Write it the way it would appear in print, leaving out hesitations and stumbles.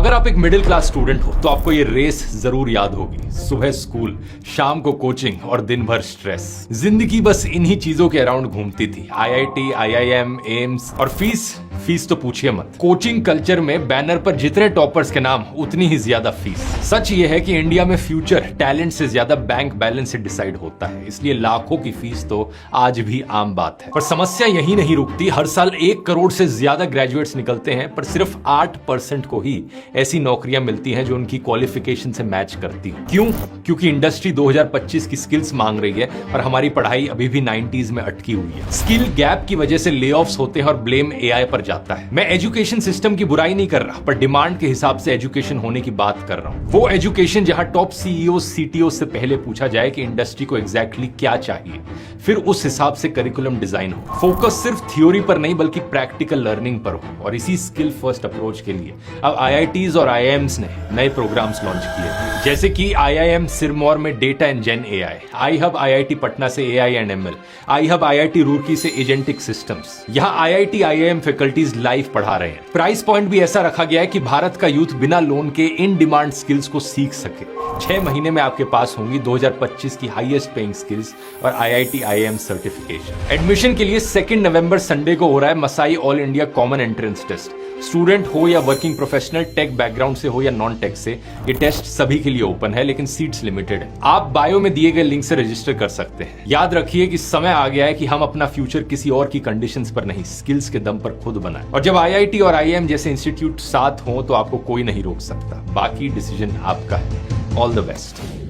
अगर आप एक मिडिल क्लास स्टूडेंट हो तो आपको ये रेस जरूर याद होगी। सुबह स्कूल, शाम को कोचिंग और दिन भर स्ट्रेस। जिंदगी बस इन्हीं चीजों के अराउंड घूमती थी। आईआईटी, आईआईएम, एम्स और फीस तो पूछिए मत। कोचिंग कल्चर में बैनर पर जितने टॉपर्स के नाम उतनी ही ज्यादा फीस। सच ये है कि इंडिया में फ्यूचर टैलेंट से ज्यादा बैंक बैलेंस से डिसाइड होता है, इसलिए लाखों की फीस तो आज भी आम बात है। पर समस्या यही नहीं रुकती। हर साल 1 करोड़ से ज्यादा ग्रेजुएट्स निकलते हैं, पर सिर्फ 8% को ही ऐसी नौकरियां मिलती हैं जो उनकी क्वालिफिकेशन से मैच करती है। क्यों? क्योंकि इंडस्ट्री 2025 की स्किल्स मांग रही है और हमारी पढ़ाई अभी भी 90s में अटकी हुई है। स्किल गैप की वजह से ले ऑफ्स होते हैं और ब्लेम एआई पर जाता है। मैं एजुकेशन सिस्टम की बुराई नहीं कर रहा, पर डिमांड के हिसाब से एजुकेशन होने की बात कर रहा हूं। वो एजुकेशन जहां टॉप सीईओ, सीटीओ से पहले पूछा जाए कि इंडस्ट्री को एग्जैक्टली क्या चाहिए, फिर उस हिसाब से करिकुलम डिजाइन हो। फोकस सिर्फ थ्योरी पर नहीं बल्कि प्रैक्टिकल लर्निंग पर हो। और इसी स्किल फर्स्ट अप्रोच के लिए अब आईआईटीज और आईआईएम्स ने नए प्रोग्राम्स लॉन्च किए, जैसे कि आईआईएम सिरमौर में data and gen AI, iHub IIT Patna से AI and ML, iHub IIT Roorkee से एजेंटिक सिस्टम्स। यहाँ आईआईटी, आईआईएम फैकल्टीज लाइव पढ़ा रहे हैं। प्राइस पॉइंट भी ऐसा रखा गया है कि भारत का यूथ बिना लोन के इन डिमांड स्किल्स को सीख सके। 6 महीने में आपके पास होंगी 2025 की हाईएस्ट पेइंग स्किल्स और आईआईटी, आईआईएम सर्टिफिकेशन। एडमिशन के लिए 2 नवंबर संडे को हो रहा है Masai all India common entrance test. Student हो या वर्किंग प्रोफेशनल, टेक बैकग्राउंड से हो या नॉन टेक से, ये टेस्ट सभी के लिए ओपन है, लेकिन सीट्स लिमिटेड है। आप बायो में दिए गए लिंक से रजिस्टर कर सकते हैं। याद रखिए कि समय आ गया है कि हम अपना फ्यूचर किसी और की कंडीशंस पर नहीं, स्किल्स के दम पर खुद बनाएं। और जब आईआईटी और आईआईएम जैसे इंस्टीट्यूट साथ हो तो आपको कोई नहीं रोक सकता। बाकी डिसीजन आपका है। All the best.